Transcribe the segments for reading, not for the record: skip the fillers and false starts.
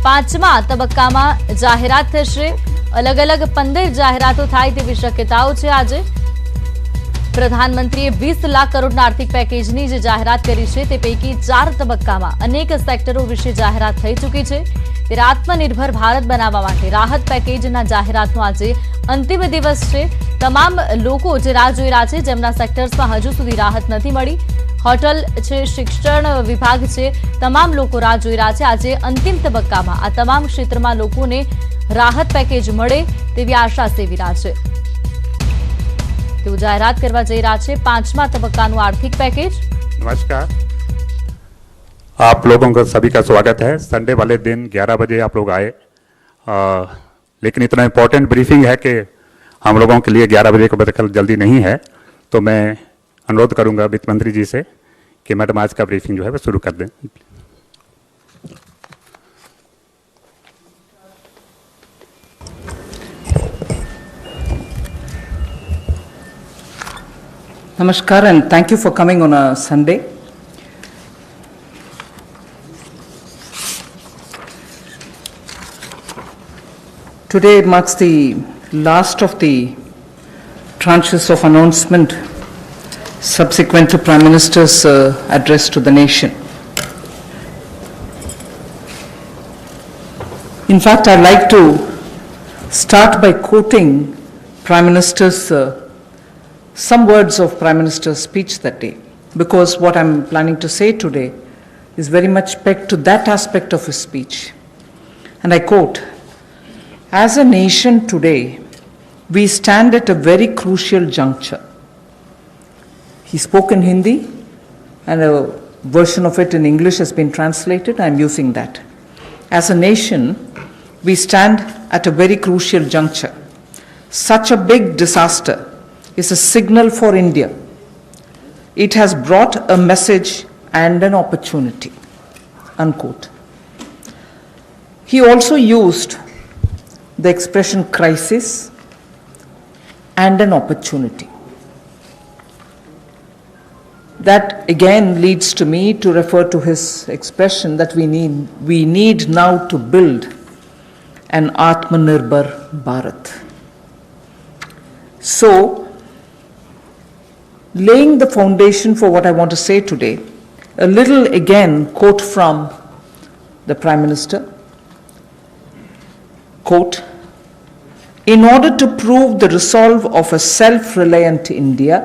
પાંચમા તબક્કામાં જાહેરાત થશે। અલગ અલગ 15 જાહેરાતો થાય તેવી શક્યતાઓ છે। આજે પ્રધાનમંત્રીએ 20 લાખ કરોડના આર્થિક પેકેજની જે જાહેરાત કરી છે તે પૈકી 4 તબક્કામાં અનેક સેક્ટરો વિશે જાહેરાત થઈ ચૂકી છે। ત્યારે આત્મનિર્ભર ભારત બનાવવા માટે રાહત પેકેજના જાહેરાતનો આજે અંતિમ દિવસ છે। તમામ લોકો જે રાહ જોઈ રહ્યા છે જેમના સેક્ટર્સમાં હજુ સુધી રાહત નથી મળી, હોટલ છે, શિક્ષણ વિભાગ છે, તમામ લોકો રાહ જોઈ રહ્યા છે। આજે અંતિમ તબક્કામાં આ તમામ ક્ષેત્રમાં લોકોને રાહત પેકેજ મળે તેવી આશા સેવી રહ્યા છે। તેઓ જાહેરાત કરવા જઈ રહ્યા છે પાંચમા તબક્કાનું આર્થિક પેકેજ। नमस्कार, आप लोगों का सभी का स्वागत है। संडे वाले दिन 11 बजे आप लोग आए, लेकिन इतना इम्पोर्टेंट ब्रीफिंग है कि हम लोगों के लिए 11 बजे का कल जल्दी नहीं है, तो मैं अनुरोध करूंगा वित्त मंत्री जी से कि मैडम आज का ब्रीफिंग जो है वो शुरू कर दें। Namaskar and thank you for coming on a Sunday. Today marks the last of the tranches of announcement subsequent to Prime Minister's address to the nation. In fact, I'd like to start by quoting Prime Minister's some words of Prime Minister's speech that day, because what I'm planning to say today is very much pegged to that aspect of his speech. And I quote, "As a nation today, we stand at a very crucial juncture." He spoke in Hindi and a version of it in English has been translated. I'm using that. As a nation, we stand at a very crucial juncture. Such a big disaster is a signal for India. It has brought a message and an opportunity, unquote. He also used the expression crisis and an opportunity. That again leads to me to refer to his expression that we need now to build an Atmanirbhar Bharat. So, laying the foundation for what I want to say today, a little again quote from the Prime Minister. Quote, "In order to prove the resolve of a self-reliant India,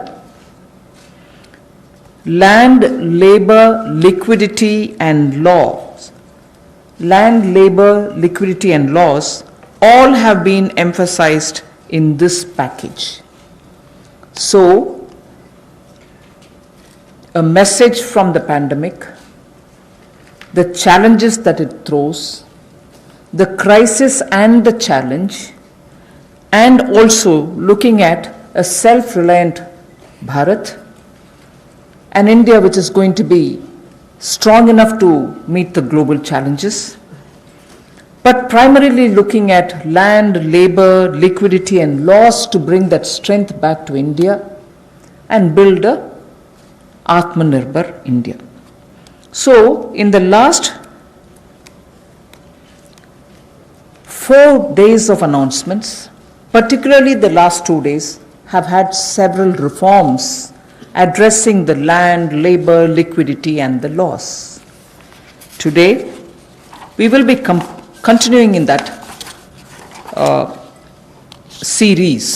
land, labor, liquidity and laws all have been emphasized in this package." So, a message from the pandemic, the challenges that it throws, the crisis and the challenge, and also looking at a self-reliant Bharat, an India which is going to be strong enough to meet the global challenges, but primarily looking at land, labor, liquidity and laws to bring that strength back to India and build a Atmanirbhar India. So, in the last 4 days of announcements, particularly the last 2 days, have had several reforms addressing the land, labor, liquidity and the laws. Today, we will be continuing in that series.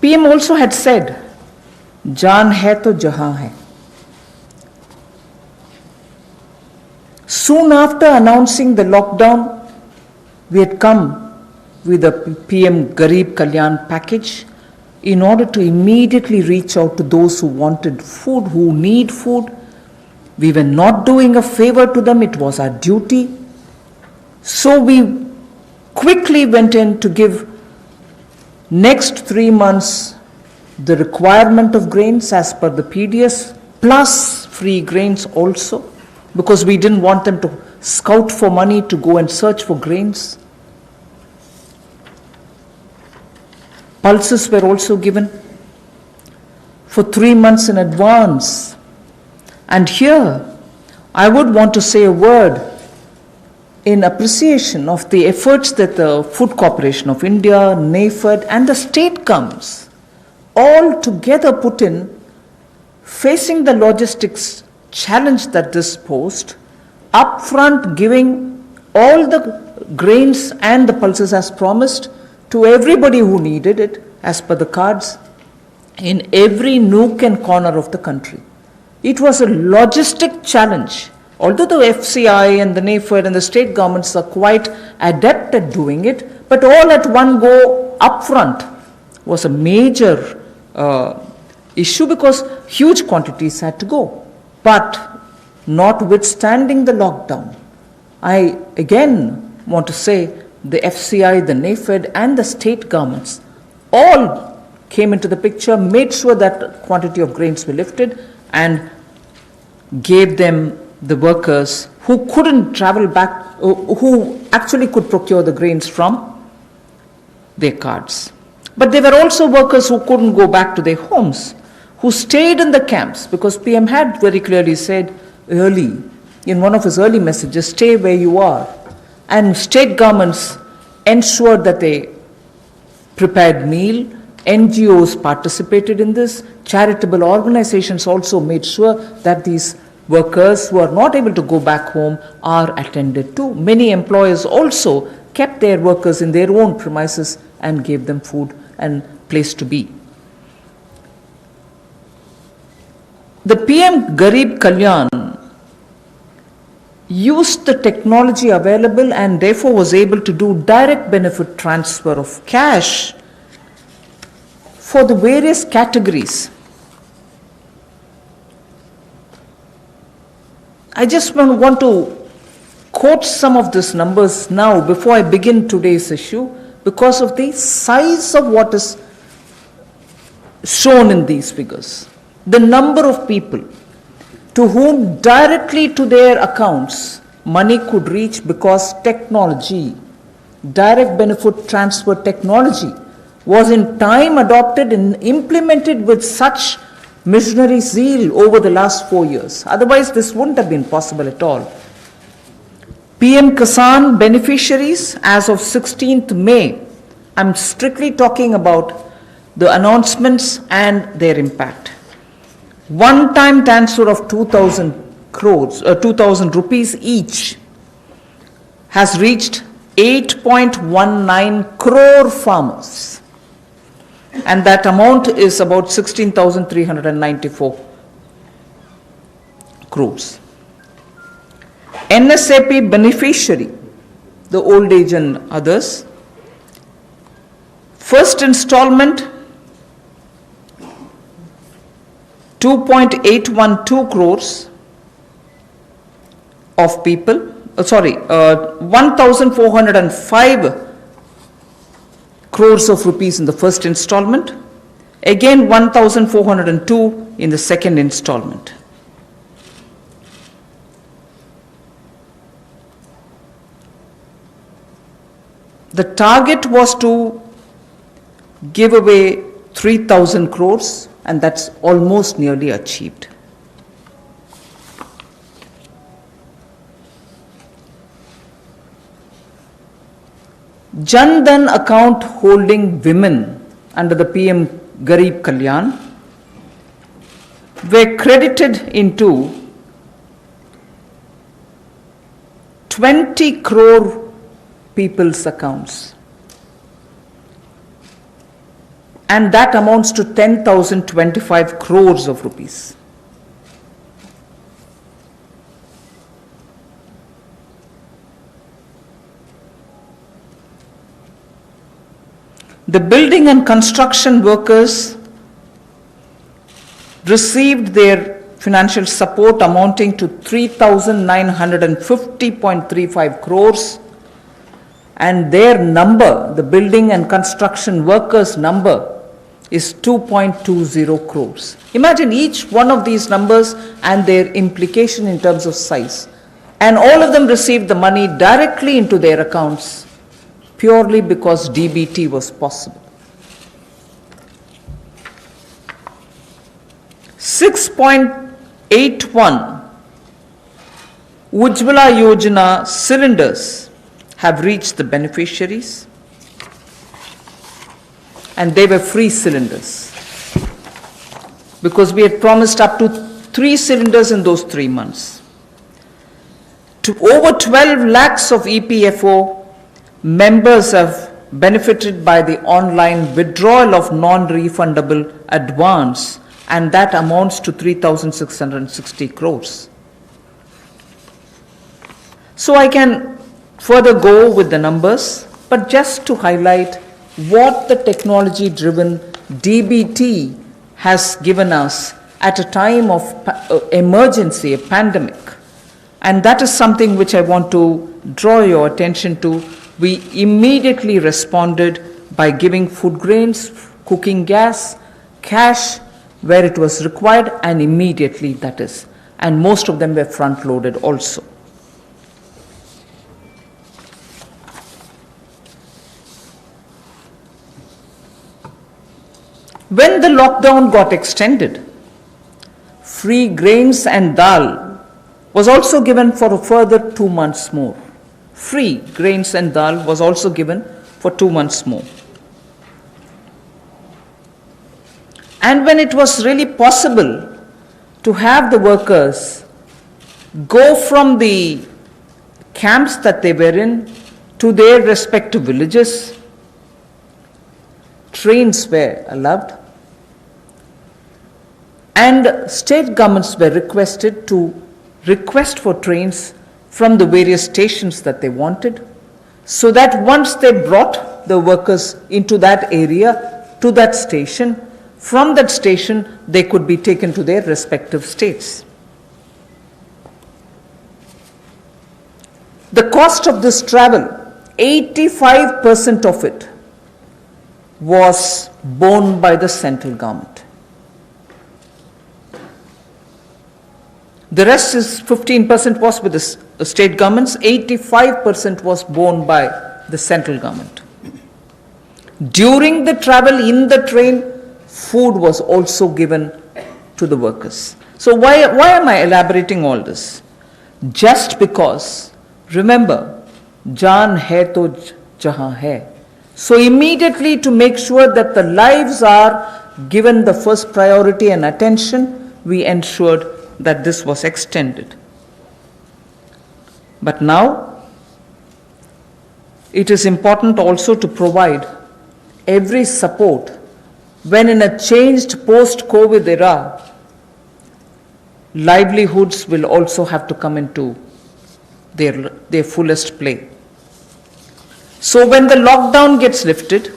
PM also had said, "Jaan hai to jahan hai." Soon after announcing the lockdown, we had come with the PM Garib Kalyan package in order to immediately reach out to those who wanted food, who need food. We were not doing a favor to them, it was our duty. So we quickly went in to give next 3 months the requirement of grains as per the PDS, plus free grains also, because we didn't want them to scout for money to go and search for grains. Pulses were also given for 3 months in advance. And here, I would want to say a word in appreciation of the efforts that the Food Corporation of India, NAFED, and the state governments all together put in facing the logistics challenge that this posed, upfront giving all the grains and the pulses as promised to everybody who needed it as per the cards in every nook and corner of the country. It was a logistic challenge. Although the FCI and the NAFED and the state governments are quite adept at doing it, but all at one go upfront was a major issue because huge quantities had to go. But notwithstanding the lockdown, I again want to say the FCI, the NAFED, and the state governments all came into the picture, made sure that quantity of grains were lifted, and gave them the workers who couldn't travel back, who actually could procure the grains from their cards. But there were also workers who couldn't go back to their homes, who stayed in the camps, because PM had very clearly said early, in one of his early messages, stay where you are. And state governments ensured that they prepared meal, NGOs participated in this, charitable organizations also made sure that these workers who are not able to go back home are attended to. Many employers also kept their workers in their own premises and gave them food and place to be. The PM Garib Kalyan used the technology available and therefore was able to do direct benefit transfer of cash for the various categories. I just want to quote some of these numbers now before I begin today's issue because of the size of what is shown in these figures. The number of people to whom directly to their accounts money could reach because technology, direct benefit transfer technology, was in time adopted and implemented with such missionary zeal over the last 4 years. Otherwise, this wouldn't have been possible at all. PM Kisan beneficiaries as of 16th May, I'm strictly talking about the announcements and their impact. One-time transfer of 2,000 crores, 2,000 rupees each has reached 8.19 crore farmers. And that amount is about 16,394 crores. NSAP beneficiary, the old age and others, first installment 2.812 crores of people, 1,405 crores of rupees in the first installment, again 1,402 in the second installment. The target was to give away 3,000 crores, and that's almost nearly achieved. Jan Dhan account holding women under the PM Garib Kalyan were credited into 20 crore people's accounts. And that amounts to 10,025 crores of rupees. The building and construction workers received their financial support amounting to 3,950.35 crores, and their number, the building and construction workers' number, is 2.20 crores. Imagine each one of these numbers and their implication in terms of size. And all of them received the money directly into their accounts purely because DBT was possible. 6.81 Ujjwala Yojana cylinders have reached the beneficiaries, and they were free cylinders because we had promised up to 3 cylinders in those 3 months. To over 12 lakhs of EPFO members have benefited by the online withdrawal of non-refundable advance, and that amounts to 3,660 crores. So I can further go with the numbers, but just to highlight what the technology-driven DBT has given us at a time of emergency, a pandemic. And that is something which I want to draw your attention to. We immediately responded by giving food grains, cooking gas, cash where it was required, and immediately, that is. And most of them were front-loaded also. When the lockdown got extended, free grains and dal was also given for a further 2 months more. Free grains and dal was also given for 2 months more. And when it was really possible to have the workers go from the camps that they were in to their respective villages, trains were allowed, and state governments were requested to request for trains from the various stations that they wanted, so that once they brought the workers into that area, to that station, from that station they could be taken to their respective states. The cost of this travel, 85% of it was borne by the central government. The rest is 15% was with the state governments, 85% was borne by the central government. During the travel in the train, food was also given to the workers. So why am I elaborating all this? Just because, remember, Jaan hai to jahan hai. So immediately, to make sure that the lives are given the first priority and attention, we ensured that this was extended. But now, it is important also to provide every support when in a changed post-COVID era, livelihoods will also have to come into their fullest play. So when the lockdown gets lifted,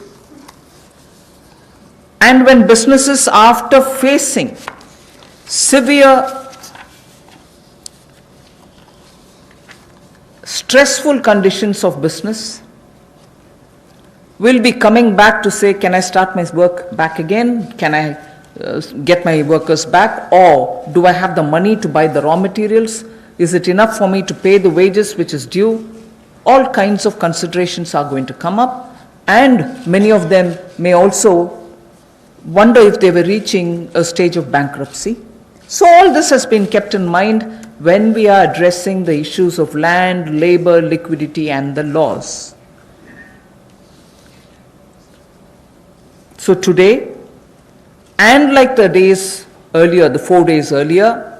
and when businesses, after facing severe stressful conditions of business, will be coming back to say, can I start my work back again? Can I get my workers back? Or do I have the money to buy the raw materials? Is it enough for me to pay the wages which is due? All kinds of considerations are going to come up, and many of them may also wonder if they were reaching a stage of bankruptcy. So all this has been kept in mind when we are addressing the issues of land, labor, liquidity, and the laws. So today, and like the days earlier, the 4 days earlier,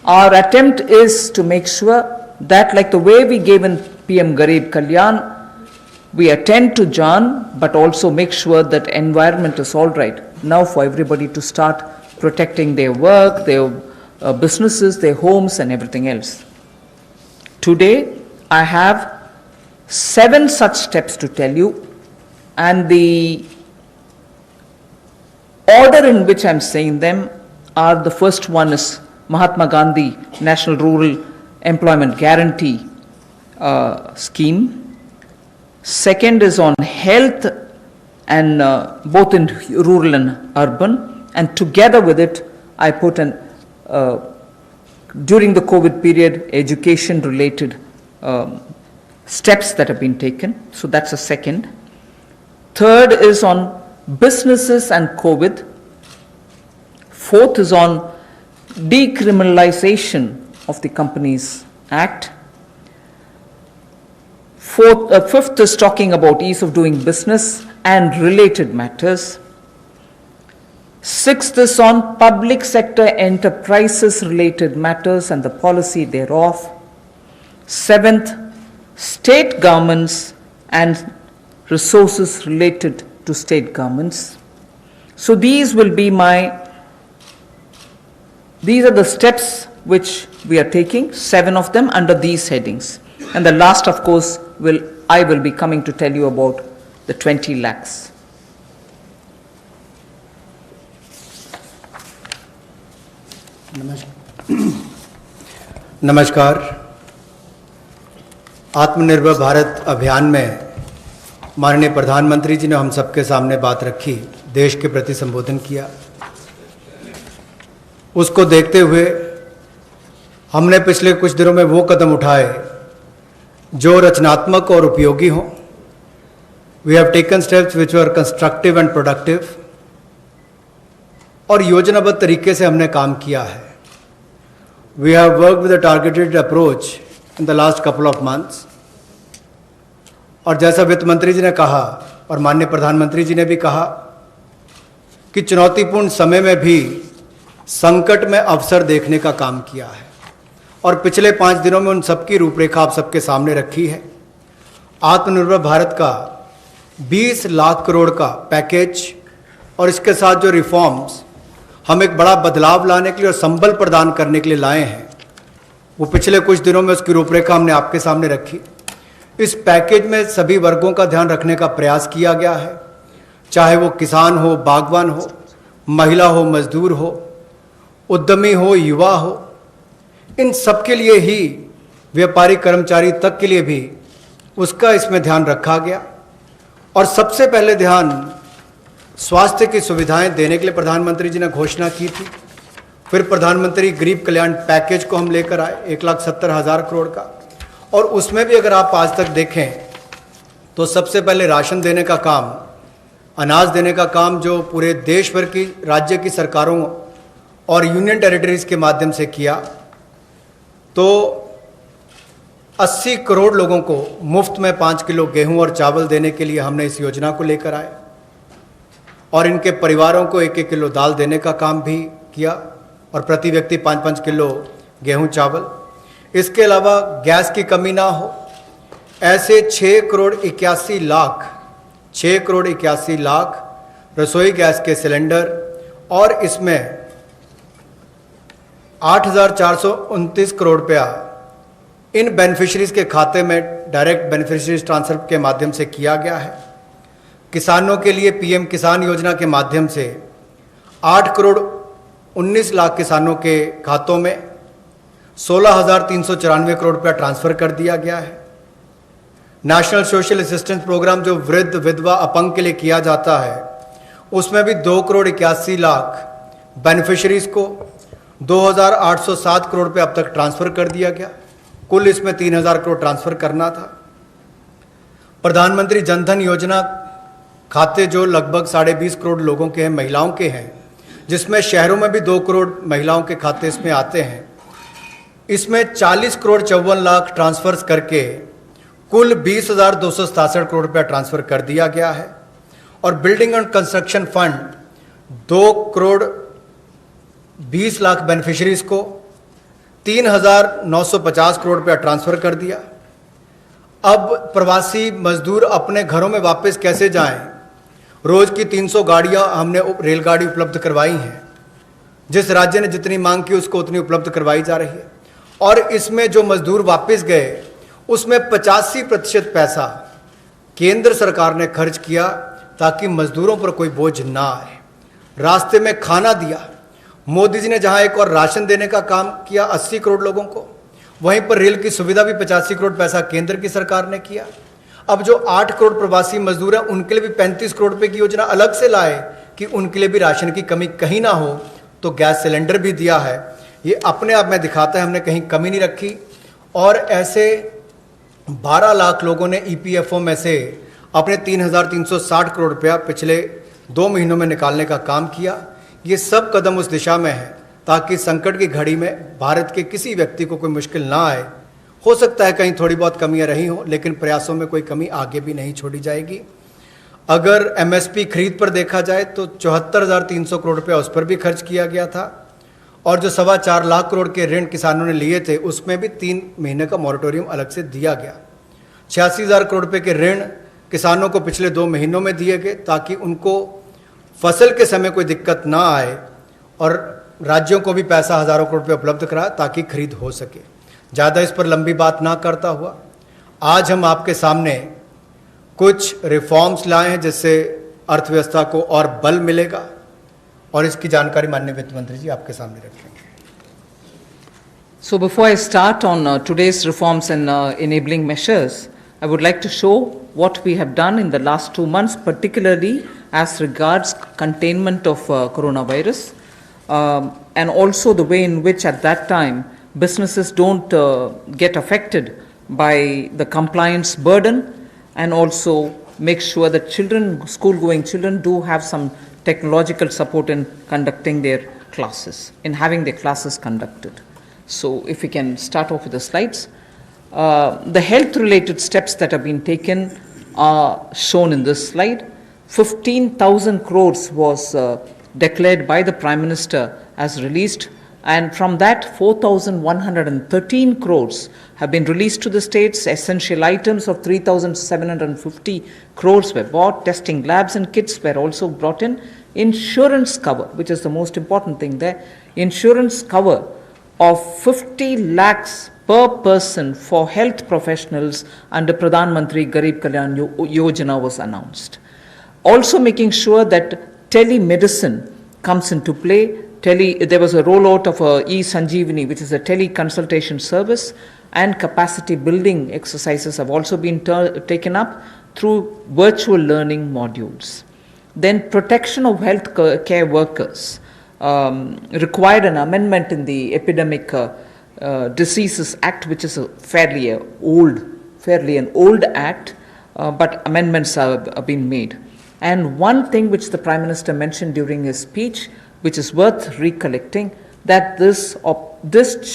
our attempt is to make sure that, like the way we gave in PM Garib Kalyan, we attend to Jaan, but also make sure that environment is all right now for everybody to start protecting their work, their businesses, their homes, and everything else. Today, I have 7 such steps to tell you, and the order in which I'm saying them are: the first one is Mahatma Gandhi National Rural Employment Guarantee Scheme. Second is on health, and both in rural and urban. And together with it, I put an during the COVID period, education-related steps that have been taken. So that's a second. Third is on businesses and COVID. Fourth is on decriminalization of the companies Act. Fifth is talking about ease of doing business and related matters. Sixth is on public sector enterprises related matters and the policy thereof. Seventh, state governments and resources related to state governments. So these are the steps which we are taking, 7 of them under these headings. And the last, of course, I will be coming to tell you about the 20 lakhs. नमस्कार। आत्मनिर्भर भारत अभियान में माननीय प्रधानमंत्री जी ने हम सबके सामने बात रखी, देश के प्रति संबोधन किया। उसको देखते हुए हमने पिछले कुछ दिनों में वो कदम उठाए जो रचनात्मक और उपयोगी हों। We have taken steps which were constructive and productive, और योजनाबद्ध तरीके से हमने काम किया है। We have worked with a targeted approach in the last couple of months, और जैसा वित्त मंत्री जी ने कहा और माननीय प्रधानमंत्री जी ने भी कहा कि चुनौतीपूर्ण समय में भी संकट में अवसर देखने का काम किया है, और पिछले 5 दिनों में उन सबकी रूपरेखा आप सबके सामने रखी है। आत्मनिर्भर भारत का 20 लाख करोड़ का पैकेज और इसके साथ जो रिफॉर्म्स हम एक बड़ा बदलाव लाने के लिए और संबल प्रदान करने के लिए लाए हैं, वो पिछले कुछ दिनों में उसकी रूपरेखा हमने आपके सामने रखी। इस पैकेज में सभी वर्गों का ध्यान रखने का प्रयास किया गया है, चाहे वो किसान हो, बागवान हो, महिला हो, मजदूर हो, उद्यमी हो, युवा हो, इन सब के लिए ही, व्यापारी कर्मचारी तक के लिए भी उसका इसमें ध्यान रखा गया। और सबसे पहले ध्यान स्वास्थ्य की सुविधाएं देने के लिए प्रधानमंत्री जी ने घोषणा की थी। फिर प्रधानमंत्री गरीब कल्याण पैकेज को हम लेकर आए 1,70,000 करोड़ का, और उसमें भी अगर आप आज तक देखें तो सबसे पहले राशन देने का काम, अनाज देने का काम जो पूरे देश भर की राज्य की सरकारों और यूनियन टेरिटरीज के माध्यम से किया, तो 80 करोड़ लोगों को मुफ्त में 5 किलो गेहूं और चावल देने के लिए हमने इस योजना को लेकर आए, और इनके परिवारों को 1-1 किलो दाल देने का काम भी किया, और प्रति व्यक्ति 5-5 किलो गेहूं चावल। इसके अलावा गैस की कमी ना हो, ऐसे 6 करोड़ 81 लाख रसोई गैस के सिलेंडर, और इसमें 8,429 करोड़ रुपया इन बेनिफिशरीज के खाते में डायरेक्ट बेनिफिशरीज ट्रांसफर के माध्यम से किया गया है। किसानों के लिए पीएम किसान योजना के माध्यम से 8 करोड़ 19 लाख किसानों के खातों में 16,394 करोड़ रुपया ट्रांसफर कर दिया गया है। नेशनल सोशल असिस्टेंस प्रोग्राम जो वृद्ध, विधवा, अपंग के लिए किया जाता है, उसमें भी 2 करोड़ 81 लाख बेनिफिशरीज को 2,807 करोड़ रुपये अब तक ट्रांसफर कर दिया गया। कुल इसमें 3,000 करोड़ ट्रांसफर करना था। प्रधानमंत्री जनधन योजना खाते जो लगभग 20.5 करोड़ लोगों के हैं, महिलाओं के हैं, जिसमें शहरों में भी 2 करोड़ महिलाओं के खाते इसमें आते हैं, इसमें 40 करोड़ 54 लाख ट्रांसफर्स करके कुल 20,267 करोड़ रुपया ट्रांसफर कर दिया गया है। और building and construction fund 2 crore 20 lakh beneficiaries को 3,950 करोड़ रुपया ट्रांसफर कर दिया। अब प्रवासी मजदूर अपने घरों में वापस कैसे जाएं? रोज की 300 गाड़ियां हमने रेलगाड़ी उपलब्ध करवाई हैं। जिस राज्य ने जितनी मांग की उसको उतनी उपलब्ध करवाई जा रही है। और इसमें जो मजदूर वापस गए उसमें 85% पैसा केंद्र सरकार ने खर्च किया ताकि मजदूरों पर कोई बोझ ना आए। रास्ते में खाना दिया। मोदी जी ने जहां एक और राशन देने का काम किया 80 करोड़ लोगों को, वहीं पर रेल की सुविधा भी 85 करोड़ पैसा केंद्र की सरकार ने किया। अब जो 8 करोड़ प्रवासी मजदूर हैं उनके लिए भी 35 करोड़ रुपए की योजना अलग से लाए कि उनके लिए भी राशन की कमी कहीं ना हो। तो गैस सिलेंडर भी दिया है। ये अपने आप में दिखाता है हमने कहीं कमी नहीं रखी। और ऐसे 12 लाख लोगों ने ईपीएफओ में से अपने 3,360 करोड़ रुपया पिछले 2 महीनों में निकालने का काम किया। ये सब कदम उस दिशा में है ताकि संकट की घड़ी में भारत के किसी व्यक्ति को कोई मुश्किल ना आए हो सकता है कहीं थोड़ी बहुत कमियां रही हों, लेकिन प्रयासों में कोई कमी आगे भी नहीं छोड़ी जाएगी। अगर एमएसपी खरीद पर देखा जाए तो 74,300 करोड़ रुपया उस पर भी खर्च किया गया था, और जो 4.25 लाख करोड़ के ऋण किसानों ने लिए थे उसमें भी 3 महीने का मॉरेटोरियम अलग से दिया गया। 86,000 करोड़ रुपये के ऋण किसानों को पिछले 2 महीनों में दिए गए ताकि उनको फसल के समय कोई दिक्कत ना आए, और राज्यों को भी पैसा हज़ारों करोड़ रुपये उपलब्ध करा ताकि खरीद हो सके। ज़्यादा इस पर लंबी बात ना करता हुआ आज हम आपके सामने कुछ रिफॉर्म्स लाए हैं जिससे अर्थव्यवस्था को और बल मिलेगा, और इसकी जानकारी माननीय वित्त मंत्री जी आपके सामने रखेंगे। So before I start on today's reforms and enabling measures, I would like to show what we have done in the last 2 months, particularly as regards containment of coronavirus, and also the way in which at that time businesses don't get affected by the compliance burden, and also make sure that children, school-going children, do have some technological support in conducting their classes, in having their classes conducted. So if we can start off with the slides. The health-related steps that have been taken are shown in this slide. 15,000 crores was declared by the Prime Minister as released, and from that 4,113 crores have been released to the states. Essential items of 3,750 crores were bought. Testing labs and kits were also brought in. Insurance cover, which is the most important thing there, insurance cover of 50 lakhs per person for health professionals under Pradhan Mantri Garib Kalyan Yojana was announced. Also making sure that telemedicine comes into play. There was a rollout of e-Sanjeevani, which is a teleconsultation service, and capacity building exercises have also been taken up through virtual learning modules. Then protection of health care workers required an amendment in the Epidemic Diseases Act, which is a fairly an old act, but amendments have been made. And one thing which the Prime Minister mentioned during his speech, which is worth recollecting, that this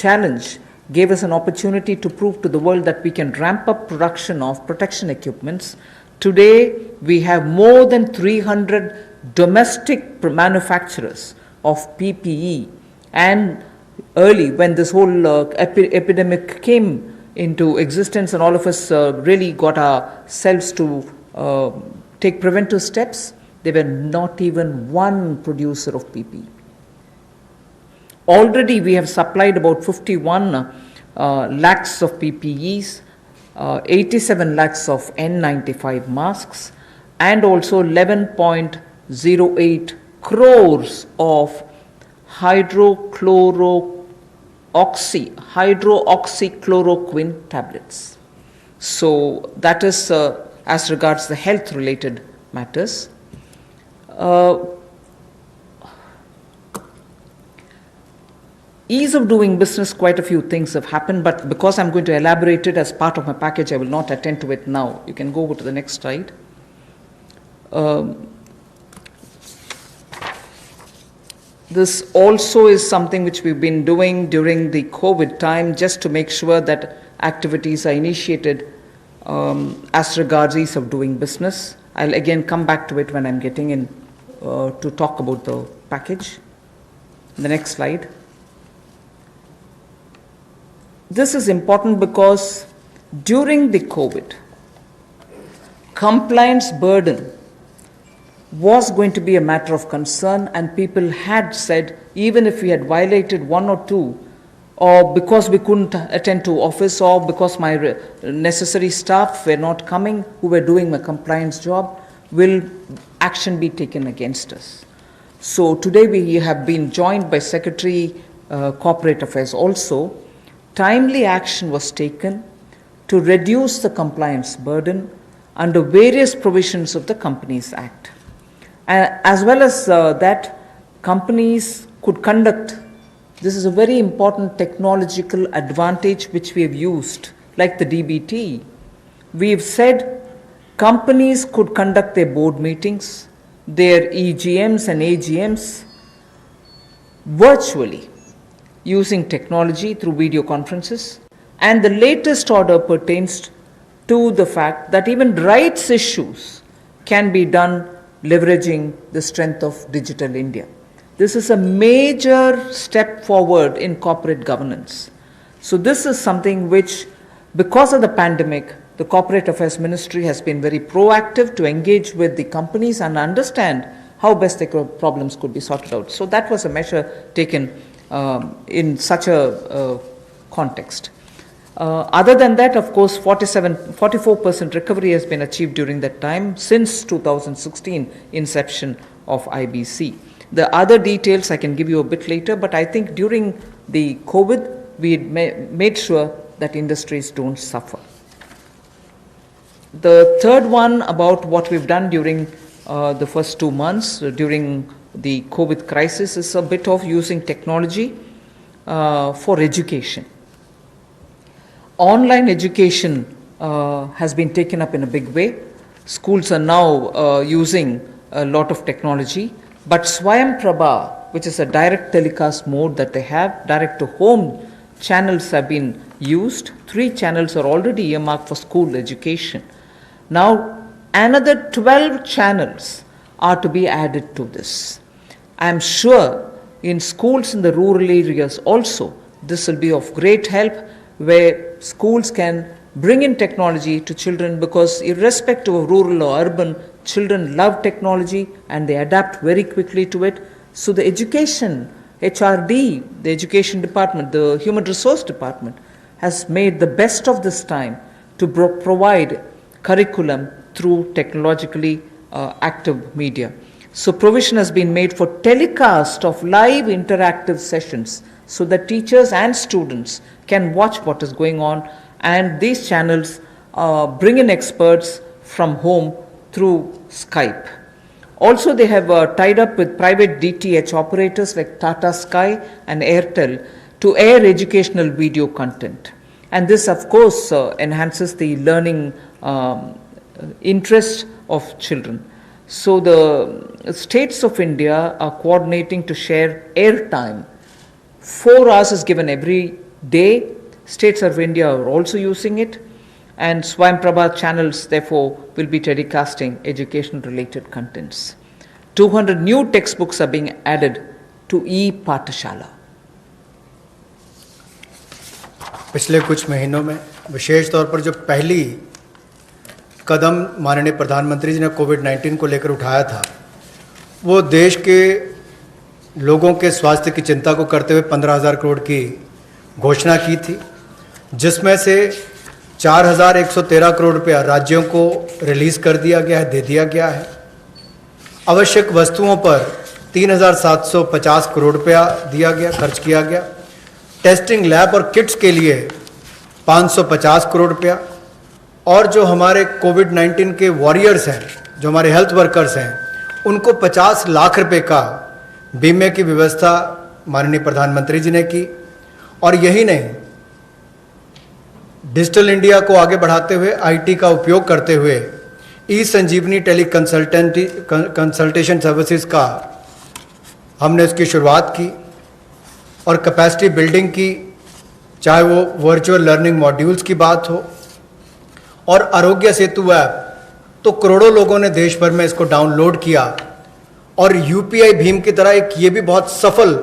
challenge gave us an opportunity to prove to the world that we can ramp up production of protection equipments. Today, we have more than 300 domestic manufacturers of PPE, and early when this whole epidemic came into existence and all of us really got ourselves to take preventive steps, there were not even one producer of PPE. Already we have supplied about 51 lakhs of PPEs, 87 lakhs of N95 masks, and also 11.08 crores of hydroxychloroquine tablets. So that is as regards the health related matters. Ease of doing business, quite a few things have happened, but because I'm going to elaborate it as part of my package, I will not attend to it now. You can go over to the next slide. This also is something which we've been doing during the COVID time, just to make sure that activities are initiated as regards ease of doing business. I'll again come back to it when I'm getting in to talk about the package. The next slide. This is important because during the COVID, compliance burden was going to be a matter of concern, and people had said, even if we had violated one or two, or because we couldn't attend to office, or because my necessary staff were not coming who were doing my compliance job, will action be taken against us. So today we have been joined by Secretary Corporate Affairs also. Timely action was taken to reduce the compliance burden under various provisions of the Companies Act. As well as that, companies could conduct, this is a very important technological advantage which we have used, like the DBT. We have said companies could conduct their board meetings, their EGMs and AGMs virtually using technology through video conferences. And the latest order pertains to the fact that even rights issues can be done leveraging the strength of Digital India. This is a major step forward in corporate governance. So this is something which, because of the pandemic, the Corporate Affairs Ministry has been very proactive to engage with the companies and understand how best their problems could be sorted out. So that was a measure taken in such a context. Other than that, of course, 44% recovery has been achieved during that time since 2016 inception of IBC. The other details I can give you a bit later, but I think during the COVID, we made sure that industries don't suffer. The third one about what we've done during the first 2 months during the COVID crisis is a bit of using technology for education. Online education has been taken up in a big way. Schools are now using a lot of technology, but Swayam Prabha, which is a direct telecast mode that they have, direct to home channels have been used. 3 channels are already earmarked for school education. Now, another 12 channels are to be added to this. I am sure in schools in the rural areas also, this will be of great help, where schools can bring in technology to children, because irrespective of rural or urban, children love technology and they adapt very quickly to it. So the education, HRD, the education department, the human resource department, has made the best of this time to provide curriculum through technologically active media. So provision has been made for telecast of live interactive sessions so that teachers and students can watch what is going on, and these channels bring in experts from home through Skype. Also, they have tied up with private DTH operators like Tata Sky and Airtel to air educational video content. And this, of course, enhances the learning interest of children. So the states of India are coordinating to share airtime. 4 hours is given every day. States of India are also using it. And Swayam Prabha channels, therefore, will be telecasting education-related contents. 200 new textbooks are being added to e-Pathshala. पिछले कुछ महीनों में विशेष तौर पर जो पहली कदम माननीय प्रधानमंत्री जी ने कोविड-19 को लेकर उठाया था, वो देश के लोगों के स्वास्थ्य की चिंता को करते हुए 15,000 करोड़ की घोषणा की थी, जिसमें से 4,113 करोड़ रुपया राज्यों को रिलीज़ कर दिया गया है, दे दिया गया है। आवश्यक वस्तुओं पर 3,750 करोड़ रुपया दिया गया, खर्च किया गया। टेस्टिंग लैब और किट्स के लिए 550 करोड़ रुपया, और जो हमारे कोविड-19 के वॉरियर्स हैं, जो हमारे हेल्थ वर्कर्स हैं, उनको 50 लाख रुपए का बीमे की व्यवस्था माननीय प्रधानमंत्री जी ने की। और यही नहीं, डिजिटल इंडिया को आगे बढ़ाते हुए आईटी का उपयोग करते हुए ई संजीवनी टेली कंसल्टेशन सर्विसेज का हमने उसकी शुरुआत की, और कैपेसिटी बिल्डिंग की, चाहे वो वर्चुअल लर्निंग मॉड्यूल्स की बात हो और आरोग्य सेतु ऐप, तो करोड़ों लोगों ने देश भर में इसको डाउनलोड किया। और यूपीआई भीम की तरह एक ये भी बहुत सफल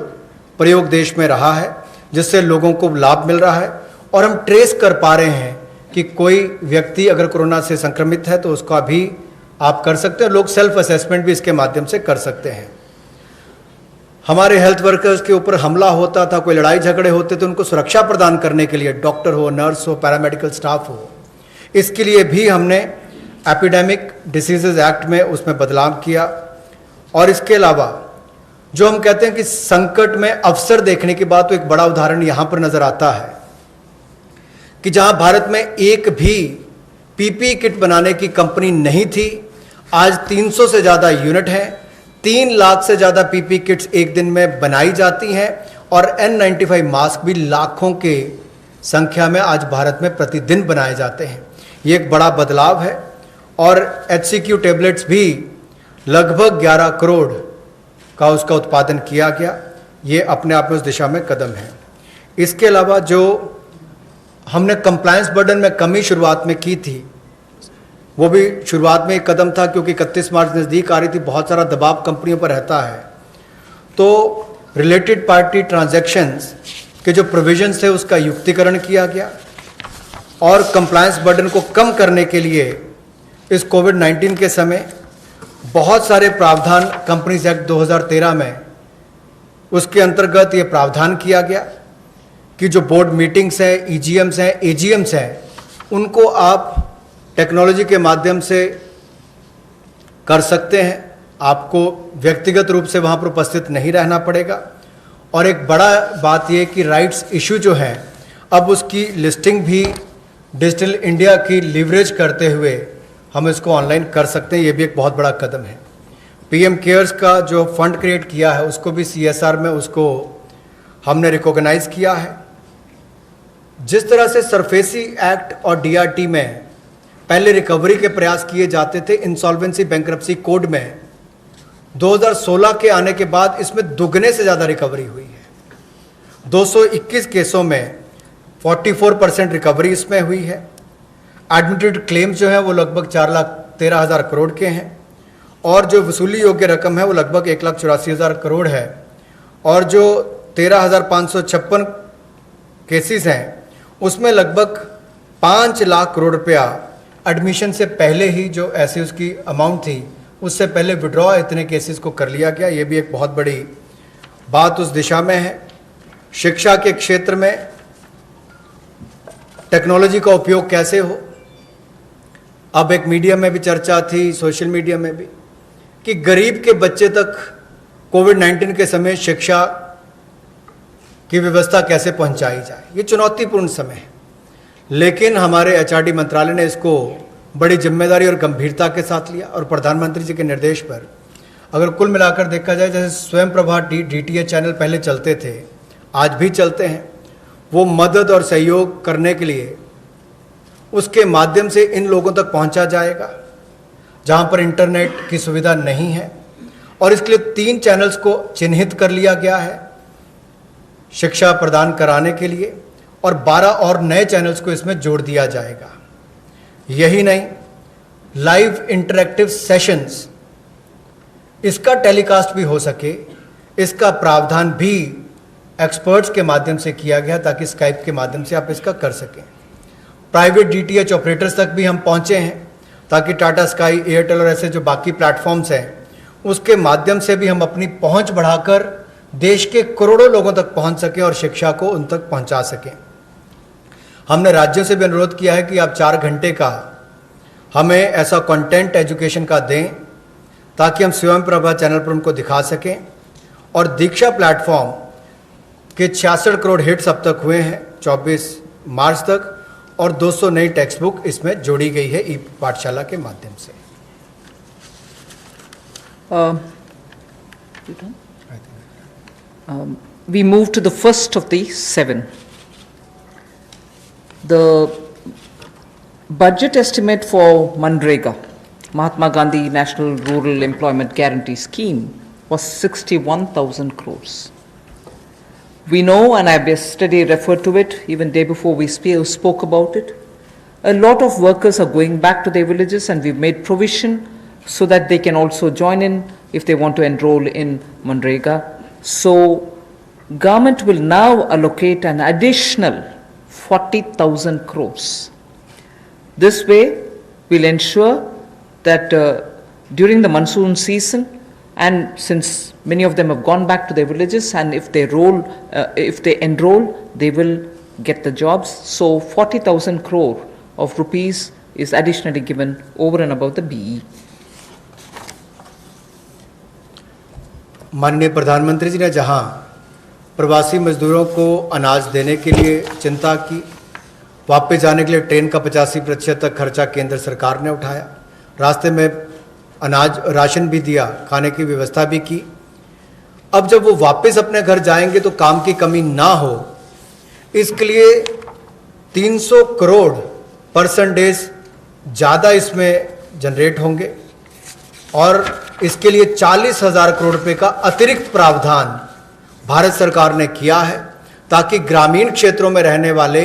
प्रयोग देश में रहा है, जिससे लोगों को लाभ मिल रहा है। और हम ट्रेस कर पा रहे हैं कि कोई व्यक्ति अगर कोरोना से संक्रमित है तो उसका भी आप कर सकते हैं। लोग सेल्फ असेसमेंट भी इसके माध्यम से कर सकते हैं। हमारे हेल्थ वर्कर्स के ऊपर हमला होता था, कोई लड़ाई झगड़े होते तो उनको सुरक्षा प्रदान करने के लिए डॉक्टर हो, नर्स हो, पैरामेडिकल स्टाफ हो, इसके लिए भी हमने एपिडेमिक डिसीजेज एक्ट में उसमें बदलाव किया। और इसके अलावा जो हम कहते हैं कि संकट में अवसर देखने की बात, तो एक बड़ा उदाहरण यहाँ पर नजर आता है कि जहाँ भारत में एक भी पीपीई किट बनाने की कंपनी नहीं थी, आज 300 से ज़्यादा यूनिट हैं, 3 लाख से ज़्यादा पीपीई किट्स एक दिन में बनाई जाती हैं, और N95 मास्क भी लाखों के संख्या में आज भारत में प्रतिदिन बनाए जाते हैं। ये एक बड़ा बदलाव है। और HCQ टेबलेट्स भी लगभग 11 करोड़ का उसका उत्पादन किया गया। ये अपने आप में उस दिशा में कदम है। इसके अलावा जो हमने कंप्लायंस बर्डन में कमी शुरुआत में की थी, वो भी शुरुआत में एक कदम था क्योंकि 31 मार्च नज़दीक आ रही थी, बहुत सारा दबाव कंपनियों पर रहता है। तो रिलेटेड पार्टी ट्रांजैक्शंस के जो प्रोविजंस थे उसका युक्तिकरण किया गया और कंप्लायंस बर्डन को कम करने के लिए इस कोविड-19 के समय बहुत सारे प्रावधान कंपनीज एक्ट 2013 में उसके अंतर्गत ये प्रावधान किया गया कि जो बोर्ड मीटिंग्स हैं, ईजीएम्स हैं, एजीएम्स हैं, उनको आप टेक्नोलॉजी के माध्यम से कर सकते हैं। आपको व्यक्तिगत रूप से वहाँ पर उपस्थित नहीं रहना पड़ेगा। और एक बड़ा बात यह कि राइट्स इशू जो है अब उसकी लिस्टिंग भी डिजिटल इंडिया की लीवरेज करते हुए हम इसको ऑनलाइन कर सकते हैं। ये भी एक बहुत बड़ा कदम है। पीएम केयर्स का जो फंड क्रिएट किया है उसको भी सीएसआर में उसको हमने रिकॉग्नाइज किया है। जिस तरह से सरफेसी एक्ट और डीआरटी में पहले रिकवरी के प्रयास किए जाते थे, इंसॉल्वेंसी बैंक्रप्सी कोड में 2016 के आने के बाद इसमें दुगने से ज़्यादा रिकवरी हुई है। 221 केसों में 44% रिकवरी इसमें हुई है। एडमिटेड क्लेम्स जो है वो लगभग 4,13,000 करोड़ के हैं और जो वसूली योग्य रकम है वो लगभग 1,84,000 करोड़ है। और जो 13,556 केसेस हैं उसमें लगभग 5 लाख करोड़ रुपया एडमिशन से पहले ही जो ऐसी उसकी अमाउंट थी उससे पहले विड्रॉ इतने केसेस को कर लिया गया। ये भी एक बहुत बड़ी बात उस दिशा में है। शिक्षा के क्षेत्र में टेक्नोलॉजी का उपयोग कैसे हो, अब एक मीडिया में भी चर्चा थी, सोशल मीडिया में भी, कि गरीब के बच्चे तक कोविड-19 के समय शिक्षा की व्यवस्था कैसे पहुंचाई जाए। ये चुनौतीपूर्ण समय है, लेकिन हमारे एचआरडी मंत्रालय ने इसको बड़ी जिम्मेदारी और गंभीरता के साथ लिया और प्रधानमंत्री जी के निर्देश पर अगर कुल मिलाकर देखा जाए, जैसे स्वयं प्रभा डीटीएच चैनल पहले चलते थे, आज भी चलते हैं, वो मदद और सहयोग करने के लिए उसके माध्यम से इन लोगों तक पहुंचा जाएगा जहां पर इंटरनेट की सुविधा नहीं है। और इसके लिए 3 चैनल्स को चिन्हित कर लिया गया है शिक्षा प्रदान कराने के लिए और 12 और नए चैनल्स को इसमें जोड़ दिया जाएगा। यही नहीं, लाइव इंटरैक्टिव सेशंस इसका टेलीकास्ट भी हो सके, इसका प्रावधान भी एक्सपर्ट्स के माध्यम से किया गया ताकि स्काइप के माध्यम से आप इसका कर सकें। प्राइवेट डीटीएच ऑपरेटर्स तक भी हम पहुंचे हैं ताकि टाटा स्काई, एयरटेल और ऐसे जो बाकी प्लेटफॉर्म्स हैं उसके माध्यम से भी हम अपनी पहुंच बढ़ाकर देश के करोड़ों लोगों तक पहुंच सकें और शिक्षा को उन तक पहुंचा सकें। हमने राज्यों से भी अनुरोध किया है कि आप 4 घंटे का हमें ऐसा कंटेंट एजुकेशन का दें ताकि हम स्वयं प्रभा चैनल पर उनको दिखा सकें। और दीक्षा प्लेटफॉर्म के 66 करोड़ हिट्स अब तक हुए हैं 24 मार्च तक और 200 नई टेक्स्ट बुक इसमें जोड़ी गई है ई पाठशाला के माध्यम से। We move to the first of the 7. The budget estimate for MNREGA, Mahatma Gandhi National Rural Employment Guarantee Scheme, was 61,000 crores. We know, and I yesterday referred to it, even day before we spoke about it, a lot of workers are going back to their villages and we've made provision so that they can also join in if they want to enroll in MNREGA. So, government will now allocate an additional 40,000 crores. This way will ensure that during the monsoon season, and since many of them have gone back to their villages, and if they enroll, they will get the jobs. So 40,000 crore of rupees is additionally given over and above the BE. माननीय प्रधानमंत्री जी ने जहां प्रवासी मजदूरों को अनाज देने के लिए चिंता की, वापस जाने के लिए ट्रेन का 85% तक खर्चा केंद्र सरकार ने उठाया, रास्ते में अनाज राशन भी दिया, खाने की व्यवस्था भी की। अब जब वो वापस अपने घर जाएंगे तो काम की कमी ना हो, इसके लिए 300 करोड़ % ज़्यादा इसमें जनरेट होंगे और इसके लिए 40,000 करोड़ रुपए का अतिरिक्त प्रावधान भारत सरकार ने किया है ताकि ग्रामीण क्षेत्रों में रहने वाले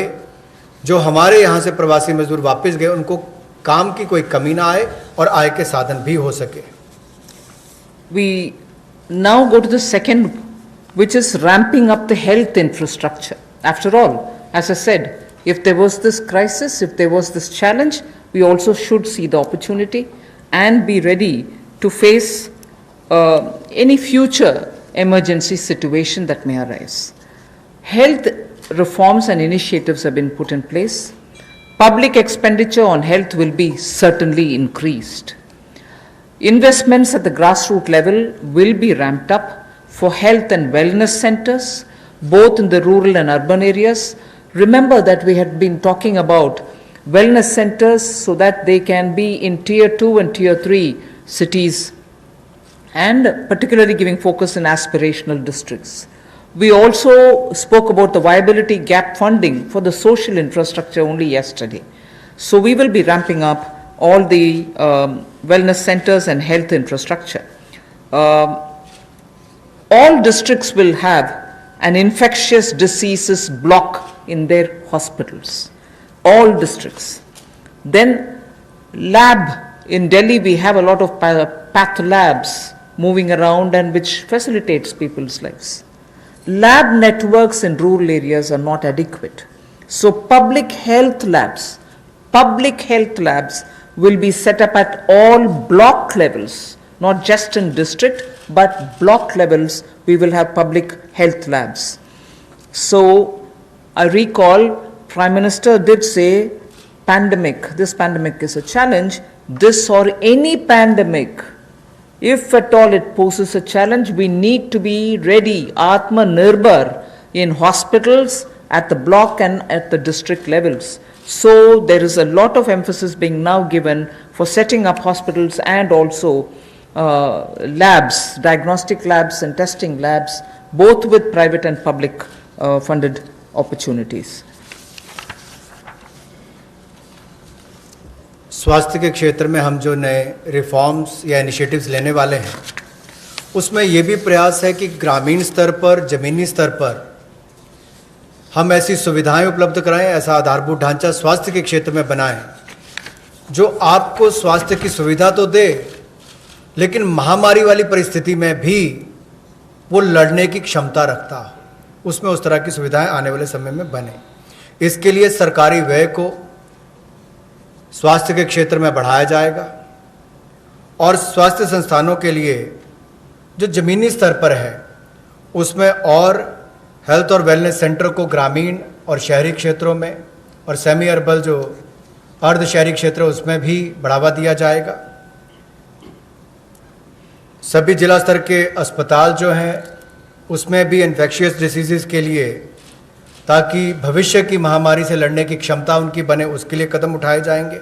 जो हमारे यहाँ से प्रवासी मजदूर वापस गए उनको काम की कोई कमी ना आए और आय के साधन भी हो सके। We now go to the second, which is ramping up the health infrastructure. After all, as I said, if there was this crisis, if there was this challenge, we also should see the opportunity and be ready to face any future emergency situation that may arise. Health reforms and initiatives have been put in place. Public expenditure on health will be certainly increased. Investments at the grassroots level will be ramped up for health and wellness centers, both in the rural and urban areas. Remember that we had been talking about wellness centers so that they can be in tier 2 and tier 3 cities, and particularly giving focus in aspirational districts. We also spoke about the viability gap funding for the social infrastructure only yesterday. So we will be ramping up all the wellness centers and health infrastructure. All districts will have an infectious diseases block in their hospitals. All districts. Then lab, in Delhi we have a lot of path labs moving around and which facilitates people's lives. Lab networks in rural areas are not adequate. So public health labs will be set up at all block levels, not just in district, but block levels we will have public health labs. So I recall Prime Minister did say this pandemic is a challenge, this or any pandemic. If at all it poses a challenge, we need to be ready, Atma Nirbhar, in hospitals, at the block and at the district levels. So there is a lot of emphasis being now given for setting up hospitals and also labs, diagnostic labs and testing labs, both with private and public funded opportunities. स्वास्थ्य के क्षेत्र में हम जो नए reforms या initiatives लेने वाले हैं उसमें ये भी प्रयास है कि ग्रामीण स्तर पर, ज़मीनी स्तर पर हम ऐसी सुविधाएं उपलब्ध कराएं, ऐसा आधारभूत ढांचा स्वास्थ्य के क्षेत्र में बनाएं जो आपको स्वास्थ्य की सुविधा तो दे, लेकिन महामारी वाली परिस्थिति में भी वो लड़ने की क्षमता रखता हो। उसमें उस तरह की सुविधाएं आने वाले समय में बने। इसके लिए सरकारी व्यय को स्वास्थ्य के क्षेत्र में बढ़ाया जाएगा और स्वास्थ्य संस्थानों के लिए जो ज़मीनी स्तर पर है उसमें और हेल्थ और वेलनेस सेंटर को ग्रामीण और शहरी क्षेत्रों में और सेमी अर्बन जो अर्ध शहरी क्षेत्र उसमें भी बढ़ावा दिया जाएगा। सभी जिला स्तर के अस्पताल जो हैं उसमें भी इन्फेक्शियस डिसीज़ के लिए, ताकि भविष्य की महामारी से लड़ने की क्षमता उनकी बने, उसके लिए कदम उठाए जाएंगे।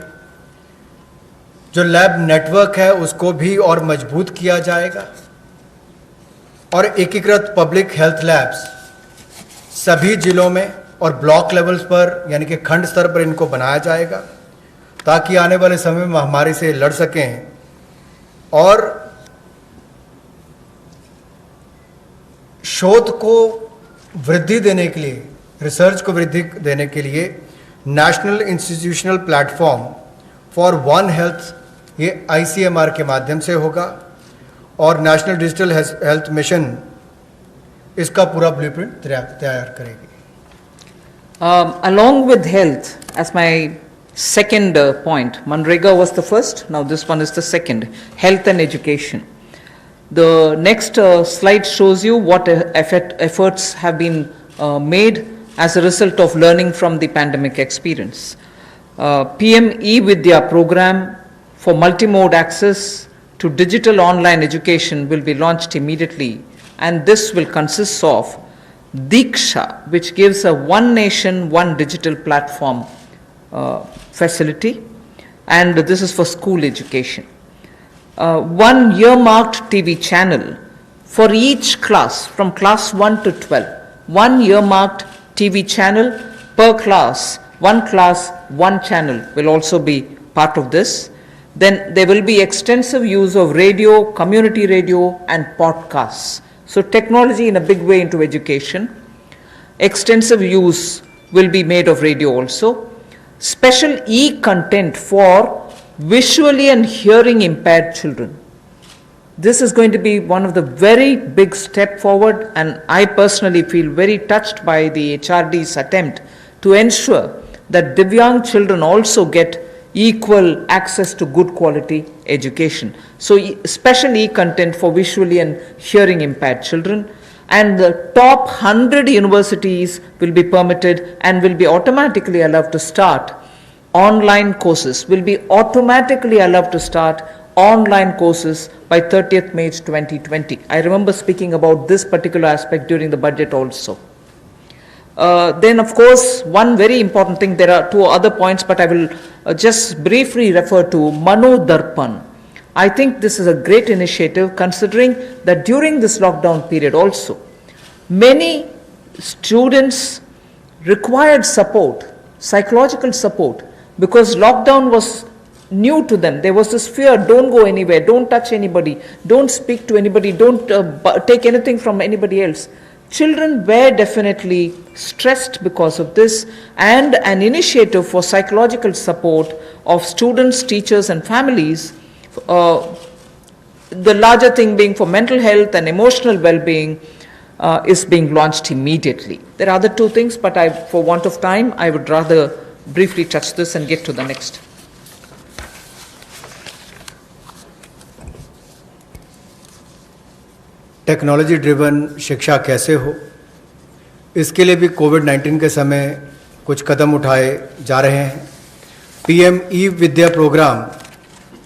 जो लैब नेटवर्क है उसको भी और मजबूत किया जाएगा और एकीकृत पब्लिक हेल्थ लैब्स सभी जिलों में और ब्लॉक लेवल्स पर यानी कि खंड स्तर पर इनको बनाया जाएगा ताकि आने वाले समय में महामारी से लड़ सकें। और शोध को वृद्धि देने के लिए, रिसर्च को वृद्धि देने के लिए national institutional platform for one health, ये ICMR के माध्यम से होगा और नेशनल डिजिटल हेल्थ मिशन इसका पूरा ब्लूप्रिंट तैयार करेगी। Along with health, as my second point, Manrega was the first, now this one is the second, health and education. The next slide shows you what efforts have been made as a result of learning from the pandemic experience. PM eVidya program for multimode access to digital online education will be launched immediately, and this will consist of Diksha, which gives a one nation, one digital platform facility, and this is for school education. One earmarked TV channel for each class from class 1 to 12. One earmarked TV channel per class, one channel will also be part of this. Then there will be extensive use of radio, community radio and podcasts. So technology in a big way into education. Extensive use will be made of radio also. special e-content for visually and hearing impaired children. This is going to be one of the very big step forward, and I personally feel very touched by the HRD's attempt to ensure that Divyang children also get equal access to good quality education. So special e-content for visually and hearing impaired children, and the top 100 universities will be permitted and will be automatically allowed to start online courses, will be automatically allowed to start online courses by 30th May 2020. I remember speaking about this particular aspect during the budget also. Then of course, one very important thing, there are two other points, but I will just briefly refer to Mano Darpan. I think this is a great initiative, considering that during this lockdown period also, many students required support, psychological support, because lockdown was new to them. There was this fear, don't go anywhere, don't touch anybody, don't speak to anybody, don't take anything from anybody else. Children were definitely stressed because of this, and an initiative for psychological support of students, teachers and families, the larger thing being for mental health and emotional well-being, is being launched immediately. There are other two things, but for want of time, I would rather briefly touch this and get to the next. Technology driven शिक्षा कैसे हो, इसके लिए भी कोविड-19 के समय कुछ कदम उठाए जा रहे हैं। पीएम ई विद्या प्रोग्राम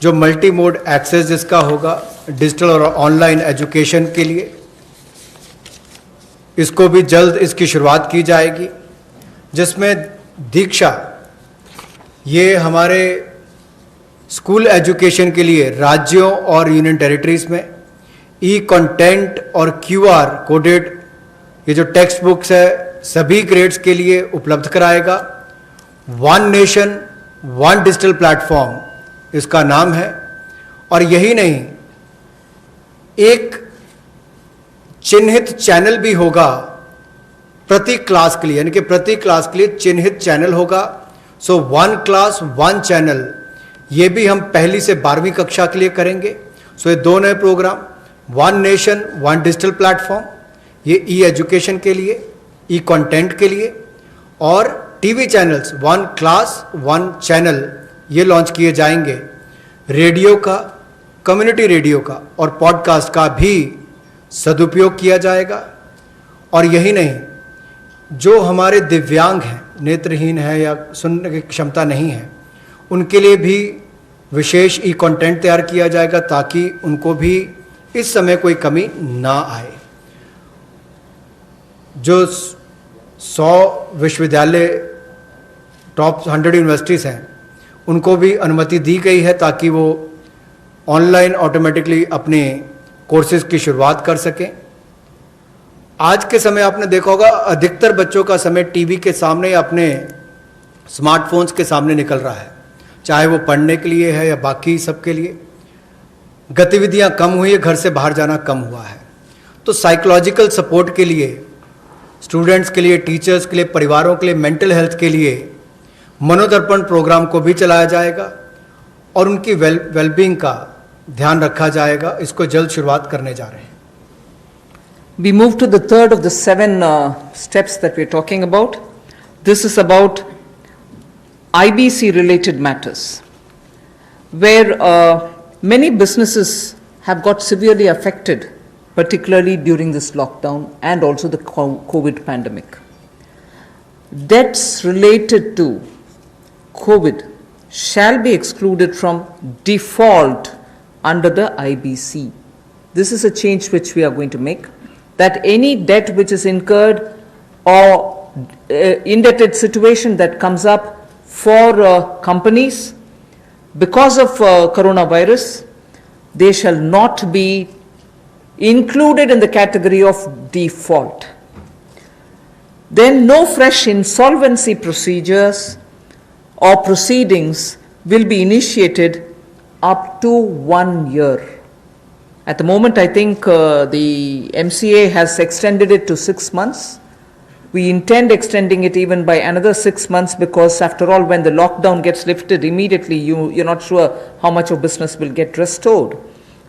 जो मल्टी मोड एक्सेस जिसका होगा डिजिटल और ऑनलाइन एजुकेशन के लिए, इसको भी जल्द इसकी शुरुआत की जाएगी, जिसमें दीक्षा ये हमारे स्कूल एजुकेशन के लिए राज्यों और यूनियन टेरिटरीज में ई कंटेंट और क्यूआर कोडेड ये जो टेक्स्ट बुक्स है सभी ग्रेड्स के लिए उपलब्ध कराएगा। One nation one digital platform इसका नाम है। और यही नहीं, एक चिन्हित चैनल भी होगा प्रति क्लास के लिए, यानी कि प्रति क्लास के लिए चिन्हित चैनल होगा। So one class one channel, ये भी हम पहली से 12वीं कक्षा के लिए करेंगे। सो ये दो नए programme, one nation one digital platform, ये ई एजुकेशन के लिए, ई कंटेंट के लिए, और TV channels one class one channel ये लॉन्च किए जाएंगे। रेडियो का, कम्युनिटी रेडियो का और पॉडकास्ट का भी सदुपयोग किया जाएगा। और यही नहीं, जो हमारे दिव्यांग हैं, नेत्रहीन है या सुनने की क्षमता नहीं है, उनके लिए भी विशेष ई कंटेंट तैयार किया जाएगा ताकि उनको भी इस समय कोई कमी ना आए। जो 100 विश्वविद्यालय टॉप 100 यूनिवर्सिटीज़ हैं, उनको भी अनुमति दी गई है ताकि वो ऑनलाइन ऑटोमेटिकली अपने कोर्सेज की शुरुआत कर सकें। आज के समय आपने देखा होगा अधिकतर बच्चों का समय टीवी के सामने या अपने स्मार्टफोन्स के सामने निकल रहा है, चाहे वो पढ़ने के लिए है या बाकी सब के लिए। गतिविधियां कम हुई है, घर से बाहर जाना कम हुआ है। तो साइकोलॉजिकल सपोर्ट के लिए, स्टूडेंट्स के लिए, टीचर्स के लिए, परिवारों के लिए, मेंटल हेल्थ के लिए मनोदर्पण प्रोग्राम को भी चलाया जाएगा और उनकी वेलबींग का ध्यान रखा जाएगा। इसको जल्द शुरुआत करने जा रहे हैं। We move to the third of the 7 steps that we're talking about. This is about IBC related matters, where many businesses have got severely affected, particularly during this lockdown and also the COVID pandemic. Debts related to COVID shall be excluded from default under the IBC. This is a change which we are going to make, that any debt which is incurred or indebted situation that comes up for companies because of coronavirus, they shall not be included in the category of default. Then no fresh insolvency procedures or proceedings will be initiated up to 1 year. At the moment, I think the MCA has extended it to 6 months. We intend extending it even by another 6 months because after all, when the lockdown gets lifted immediately, you're not sure how much of business will get restored.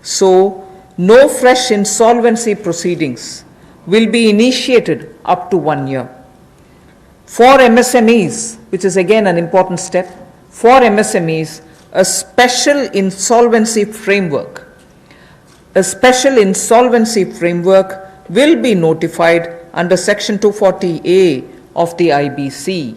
So, no fresh insolvency proceedings will be initiated up to 1 year. For MSMEs, which is again an important step, for MSMEs, a special insolvency framework will be notified under Section 240A of the IBC.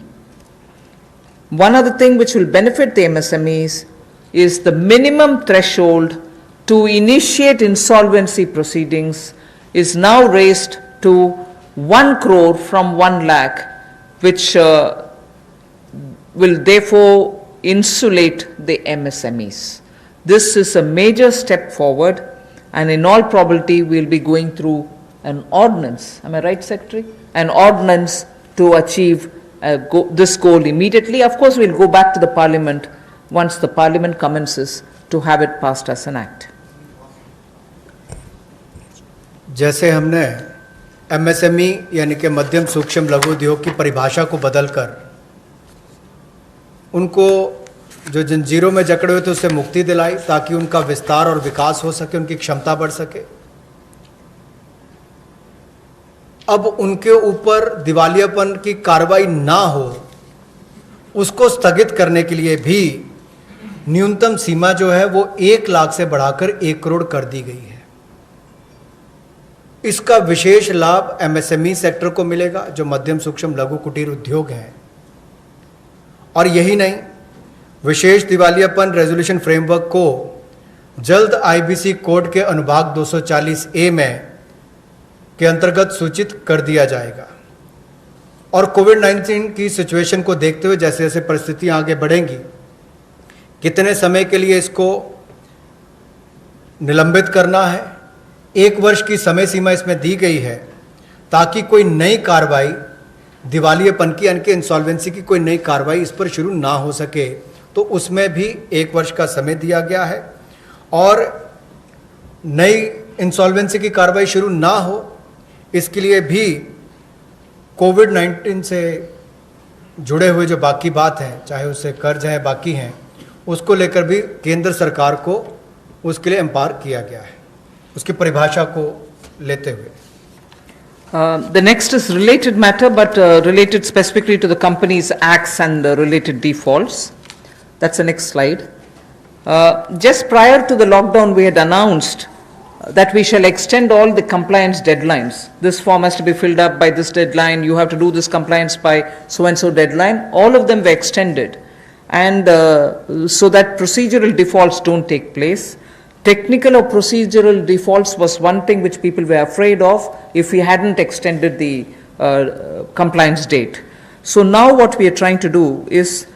One other thing which will benefit the MSMEs is the minimum threshold to initiate insolvency proceedings is now raised to 1 crore from 1 lakh, which will therefore insulate the MSMEs. This is a major step forward, and in all probability we'll be going through an ordinance. Am I right, Secretary? An ordinance to achieve this goal immediately. Of course, we'll go back to the Parliament once the Parliament commences to have it passed as an act. जैसे हमने MSME यानी कि मध्यम सूक्ष्म लघु उद्योग की परिभाषा को बदलकर उनको जो जंजीरों में जकड़े हुए थे उससे मुक्ति दिलाई ताकि उनका विस्तार और विकास हो सके, उनकी क्षमता बढ़ सके। अब उनके ऊपर दिवालियापन की कार्रवाई ना हो, उसको स्थगित करने के लिए भी न्यूनतम सीमा जो है वो 1 लाख से बढ़ाकर 1 करोड़ कर दी गई है। इसका विशेष लाभ MSME सेक्टर को मिलेगा जो मध्यम सूक्ष्म लघु कुटीर उद्योग है। और यही नहीं, विशेष दिवालियापन रेजोल्यूशन फ्रेमवर्क को जल्द IBC कोड के अनुभाग 240A में के अंतर्गत सूचित कर दिया जाएगा। और कोविड-19 की सिचुएशन को देखते हुए जैसे जैसे परिस्थितियां आगे बढ़ेंगी, कितने समय के लिए इसको निलंबित करना है, 1 वर्ष की समय सीमा इसमें दी गई है ताकि कोई नई कार्रवाई दिवालियापन की यानी कि इंसॉल्वेंसी की कोई नई कार्रवाई इस पर शुरू ना हो सके, तो उसमें भी 1 वर्ष का समय दिया गया है। और नई इंसॉल्वेंसी की कार्रवाई शुरू ना हो, इसके लिए भी कोविड-19 से जुड़े हुए जो बाकी बात है, चाहे उससे कर्ज है बाकी हैं, उसको लेकर भी केंद्र सरकार को उसके लिए एम्पावर किया गया है, उसकी परिभाषा को लेते हुए। The next is related matter, but related specifically to the Companies Acts and the related defaults. That's the next slide. Just prior to the lockdown, we had announced that we shall extend all the compliance deadlines. This form has to be filled up by this deadline. You have to do this compliance by so-and-so deadline. All of them were extended, and so that procedural defaults don't take place. Technical or procedural defaults was one thing which people were afraid of if we hadn't extended the compliance date. So now what we are trying to do is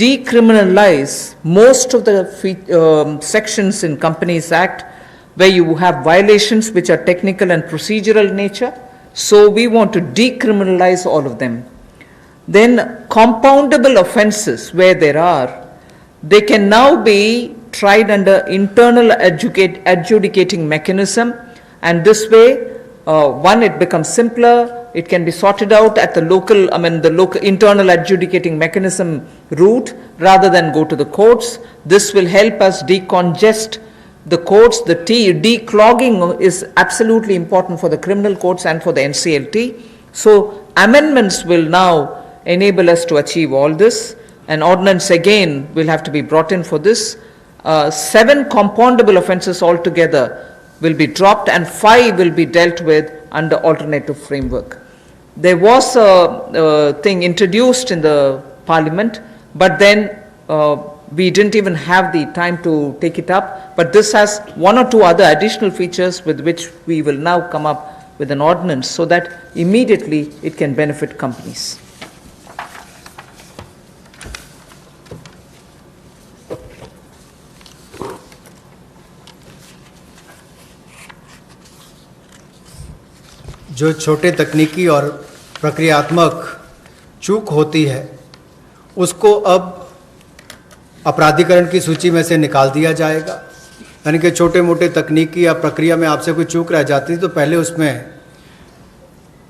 decriminalize most of the sections in Companies Act where you have violations which are technical and procedural nature. So we want to decriminalize all of them. Then compoundable offenses where there are, they can now be tried under internal adjudicating mechanism, and this way, one, it becomes simpler, it can be sorted out at the local, the local internal adjudicating mechanism route rather than go to the courts. This will help us decongest the courts. The declogging is absolutely important for the criminal courts and for the NCLT. So amendments will now enable us to achieve all this. An ordinance again will have to be brought in for this. 7 compoundable offences altogether will be dropped and 5 will be dealt with under alternative framework. There was a thing introduced in the Parliament, but then we didn't even have the time to take it up. But this has 1 or 2 other additional features with which we will now come up with an ordinance so that immediately it can benefit companies. जो छोटे तकनीकी और प्रक्रियात्मक चूक होती है उसको अब अपराधीकरण की सूची में से निकाल दिया जाएगा। यानी कि छोटे मोटे तकनीकी या प्रक्रिया में आपसे कोई चूक रह जाती है तो पहले उसमें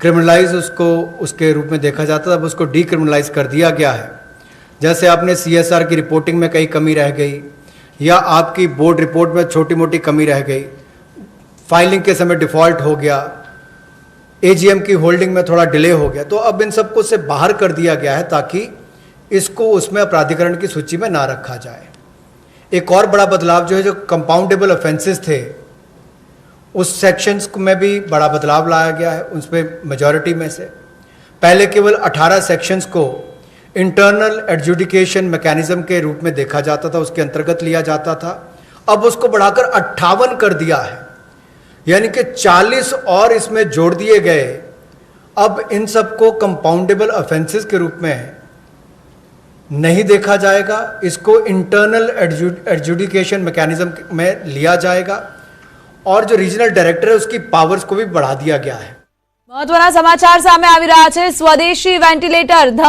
क्रिमिनलाइज उसको उसके रूप में देखा जाता था, अब उसको डीक्रिमिनलाइज कर दिया गया है। जैसे आपने CSR की रिपोर्टिंग में कई कमी रह गई, या आपकी बोर्ड रिपोर्ट में छोटी मोटी कमी रह गई, फाइलिंग के समय डिफ़ॉल्ट हो गया, AGM की होल्डिंग में थोड़ा डिले हो गया, तो अब इन सबको से बाहर कर दिया गया है ताकि इसको उसमें अपराधीकरण की सूची में ना रखा जाए। एक और बड़ा बदलाव जो है, जो कंपाउंडेबल ऑफेंसेस थे उस सेक्शंस में भी बड़ा बदलाव लाया गया है। उसमें मेजॉरिटी में से पहले केवल 18 सेक्शंस को इंटरनल एडजुडिकेशन मैकेनिज्म के रूप में देखा जाता था, उसके अंतर्गत लिया जाता था। अब उसको बढ़ाकर 58 कर दिया है, यानी कि 40 और इसमें जोड़ दिए गए। अब इन सबको कंपाउंडेबल ऑफेंसेस के रूप में नहीं देखा जाएगा, इसको इंटरनल एडजुडिकेशन मैकेनिज्म में लिया जाएगा, और जो रीजनल डायरेक्टर है उसकी पावर्स को भी बढ़ा दिया गया है। મહત્વના સમાચાર સામે આવી રહ્યા છે। સ્વદેશી વેન્ટિલેટર